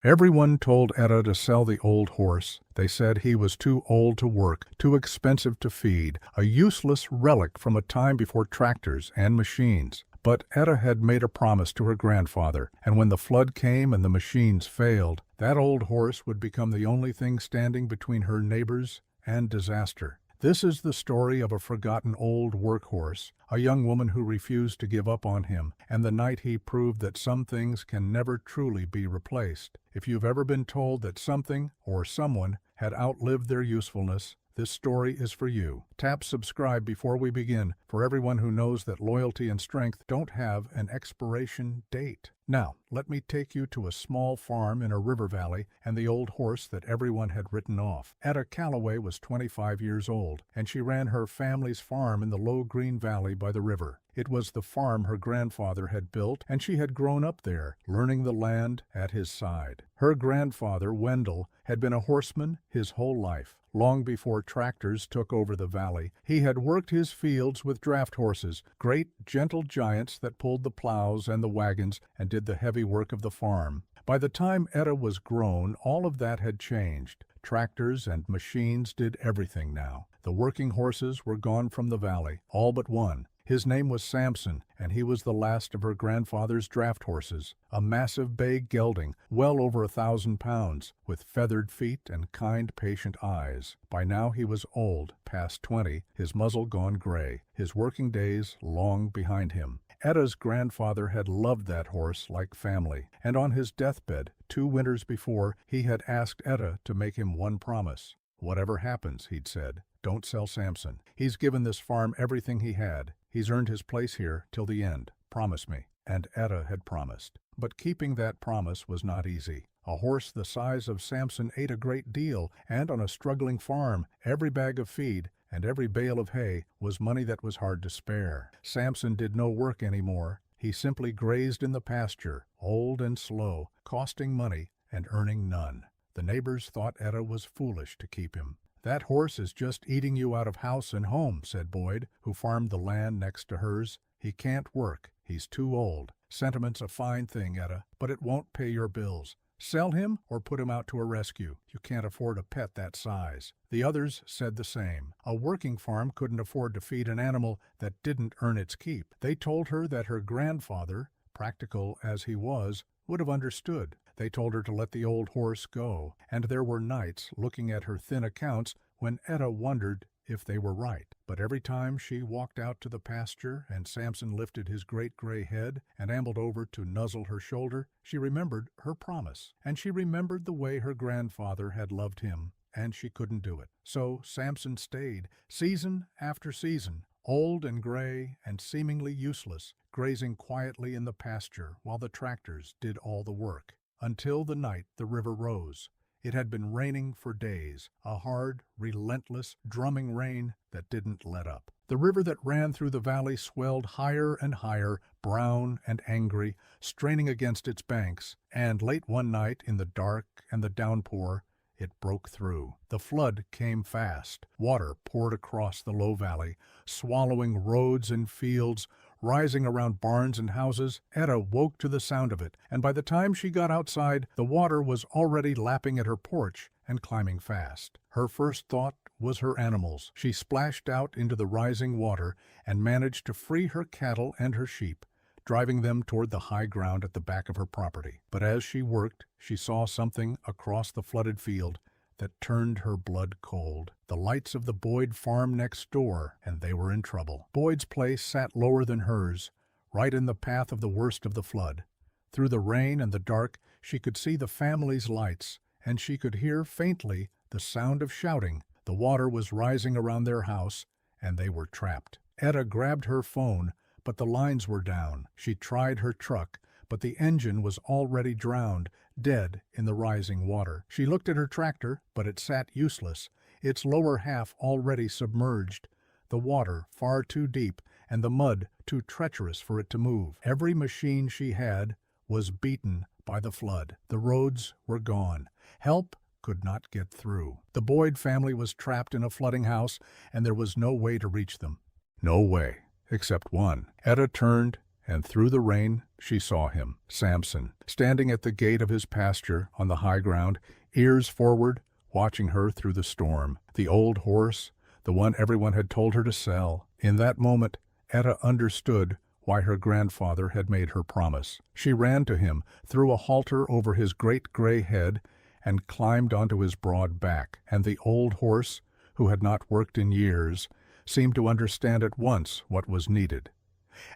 Everyone told Etta to sell the old horse. They said he was too old to work, too expensive to feed, a useless relic from a time before tractors and machines. But Etta had made a promise to her grandfather, and when the flood came and the machines failed, that old horse would become the only thing standing between her neighbors and disaster. This is the story of a forgotten old workhorse, a young woman who refused to give up on him, and the night he proved that some things can never truly be replaced. If you've ever been told that something or someone had outlived their usefulness, this story is for you. Tap subscribe before we begin for everyone who knows that loyalty and strength don't have an expiration date. Now, let me take you to a small farm in a river valley and the old horse that everyone had written off. Etta Calloway was 25 years old, and she ran her family's farm in the low green valley by the river. It was the farm her grandfather had built, and she had grown up there, learning the land at his side. Her grandfather, Wendell, had been a horseman his whole life. Long before tractors took over the valley, he had worked his fields with draft horses, great gentle giants that pulled the plows and the wagons and did the heavy work of the farm. By the time Etta was grown, all of that had changed. Tractors and machines did everything now. The working horses were gone from the valley, all but one. His name was Samson, and he was the last of her grandfather's draft horses, a massive bay gelding, well over 1,000 pounds, with feathered feet and kind, patient eyes. By now he was old, past 20, his muzzle gone gray, his working days long behind him. Etta's grandfather had loved that horse like family, and on his deathbed, 2 winters before, he had asked Etta to make him one promise. "Whatever happens," he'd said, "don't sell Samson. He's given this farm everything he had. He's earned his place here till the end. Promise me." And Etta had promised. But keeping that promise was not easy. A horse the size of Samson ate a great deal, and on a struggling farm, every bag of feed and every bale of hay was money that was hard to spare. Samson did no work anymore. He simply grazed in the pasture, old and slow, costing money and earning none. The neighbors thought Etta was foolish to keep him. "That horse is just eating you out of house and home," said Boyd, who farmed the land next to hers. "He can't work. He's too old. Sentiment's a fine thing, Etta, but it won't pay your bills. Sell him or put him out to a rescue. You can't afford a pet that size." The others said the same. A working farm couldn't afford to feed an animal that didn't earn its keep. They told her that her grandfather, practical as he was, would have understood. They told her to let the old horse go, and there were nights, looking at her thin accounts, when Etta wondered if they were right. But every time she walked out to the pasture and Samson lifted his great gray head and ambled over to nuzzle her shoulder, she remembered her promise, and she remembered the way her grandfather had loved him, and she couldn't do it. So Samson stayed, season after season, old and gray and seemingly useless, grazing quietly in the pasture while the tractors did all the work. Until the night the river rose. It had been raining for days, a hard, relentless, drumming rain that didn't let up. The river that ran through the valley swelled higher and higher, brown and angry, straining against its banks, and late one night, in the dark and the downpour, it broke through. The flood came fast. Water poured across the low valley, swallowing roads and fields, rising around barns and houses. Etta woke to the sound of it, and by the time she got outside, the water was already lapping at her porch and climbing fast. Her first thought was her animals. She splashed out into the rising water and managed to free her cattle and her sheep, driving them toward the high ground at the back of her property. But as she worked, she saw something across the flooded field that turned her blood cold. The lights of the Boyd farm next door, and they were in trouble. Boyd's place sat lower than hers, right in the path of the worst of the flood. Through the rain and the dark, she could see the family's lights, and she could hear faintly the sound of shouting. The water was rising around their house, and they were trapped. Etta grabbed her phone, but the lines were down. She tried her truck, but the engine was already drowned, dead in the rising water. She looked at her tractor, but it sat useless, its lower half already submerged, the water far too deep and the mud too treacherous for it to move. Every machine she had was beaten by the flood. The roads were gone. Help could not get through. The Boyd family was trapped in a flooding house, and there was no way to reach them. No way, except one. Etta turned and through the rain she saw him, Samson, standing at the gate of his pasture on the high ground, ears forward, watching her through the storm. The old horse, the one everyone had told her to sell. In that moment, Etta understood why her grandfather had made her promise. She ran to him, threw a halter over his great gray head, and climbed onto his broad back, and the old horse, who had not worked in years, seemed to understand at once what was needed.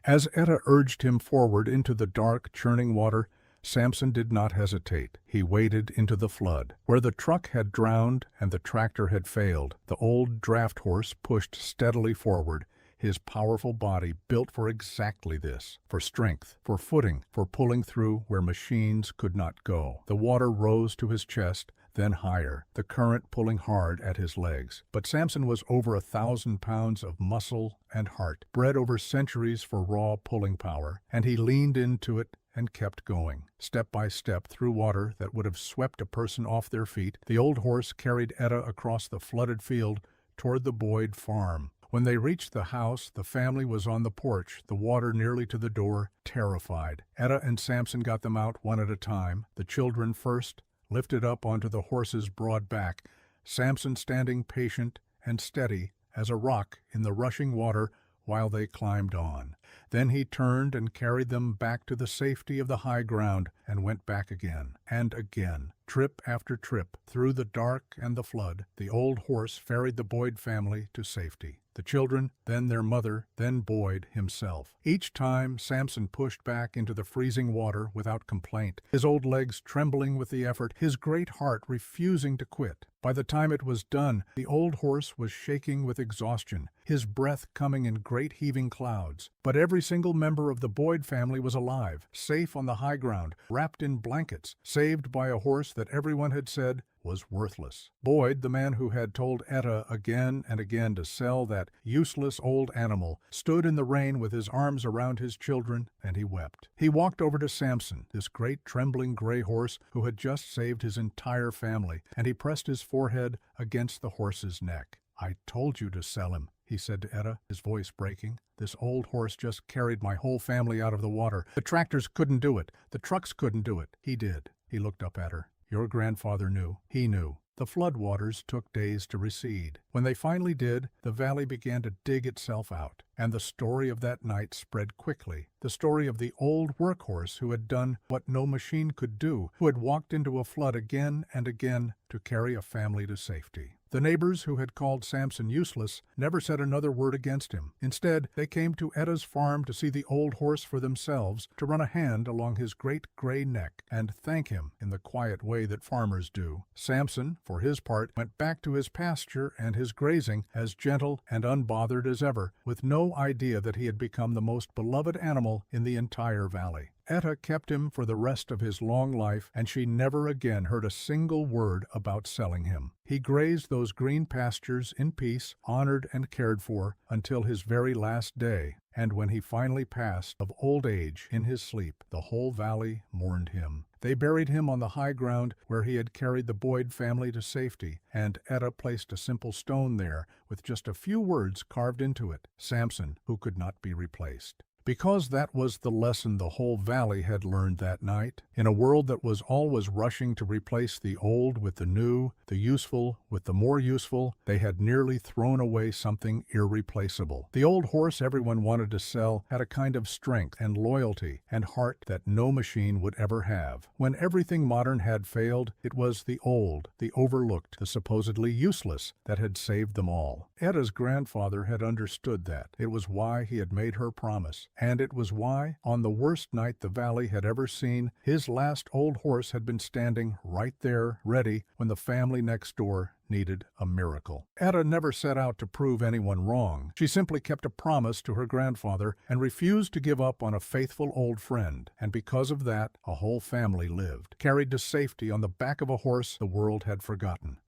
As Etta urged him forward into the dark, churning water, Samson did not hesitate. He waded into the flood. Where the truck had drowned and the tractor had failed, the old draft horse pushed steadily forward, his powerful body built for exactly this, for strength, for footing, for pulling through where machines could not go. The water rose to his chest, then higher, the current pulling hard at his legs. But Samson was over 1,000 pounds of muscle and heart, bred over centuries for raw pulling power, and he leaned into it and kept going. Step by step through water that would have swept a person off their feet, the old horse carried Etta across the flooded field toward the Boyd farm. When they reached the house, the family was on the porch, the water nearly to the door, terrified. Etta and Samson got them out one at a time, the children first, lifted up onto the horse's broad back, Samson standing patient and steady as a rock in the rushing water while they climbed on. Then he turned and carried them back to the safety of the high ground and went back again and again. Trip after trip, through the dark and the flood, the old horse ferried the Boyd family to safety. The children, then their mother, then Boyd himself. Each time Samson pushed back into the freezing water without complaint, his old legs trembling with the effort, his great heart refusing to quit. By the time it was done, the old horse was shaking with exhaustion, his breath coming in great heaving clouds. But every single member of the Boyd family was alive, safe on the high ground, wrapped in blankets, saved by a horse that everyone had said was worthless. Boyd, the man who had told Etta again and again to sell that useless old animal, stood in the rain with his arms around his children, and he wept. He walked over to Samson, this great trembling gray horse who had just saved his entire family, and he pressed his forehead against the horse's neck. "I told you to sell him," he said to Etta, his voice breaking. "This old horse just carried my whole family out of the water. The tractors couldn't do it. The trucks couldn't do it. He did." He looked up at her. "Your grandfather knew. He knew." The flood waters took days to recede. When they finally did, the valley began to dig itself out, and the story of that night spread quickly. The story of the old workhorse who had done what no machine could do, who had walked into a flood again and again to carry a family to safety. The neighbors who had called Samson useless never said another word against him. Instead, they came to Etta's farm to see the old horse for themselves, to run a hand along his great gray neck and thank him in the quiet way that farmers do. Samson, for his part, went back to his pasture and his grazing as gentle and unbothered as ever, with no idea that he had become the most beloved animal in the entire valley. Etta kept him for the rest of his long life, and she never again heard a single word about selling him. He grazed those green pastures in peace, honored and cared for, until his very last day, and when he finally passed of old age in his sleep, the whole valley mourned him. They buried him on the high ground where he had carried the Boyd family to safety, and Etta placed a simple stone there with just a few words carved into it: Samson, who could not be replaced. Because that was the lesson the whole valley had learned that night. In a world that was always rushing to replace the old with the new, the useful with the more useful, they had nearly thrown away something irreplaceable. The old horse everyone wanted to sell had a kind of strength and loyalty and heart that no machine would ever have. When everything modern had failed, it was the old, the overlooked, the supposedly useless that had saved them all. Etta's grandfather had understood that. It was why he had made her promise. And it was why, on the worst night the valley had ever seen, his last old horse had been standing right there, ready, when the family next door needed a miracle. Etta never set out to prove anyone wrong. She simply kept a promise to her grandfather and refused to give up on a faithful old friend. And because of that, a whole family lived, carried to safety on the back of a horse the world had forgotten.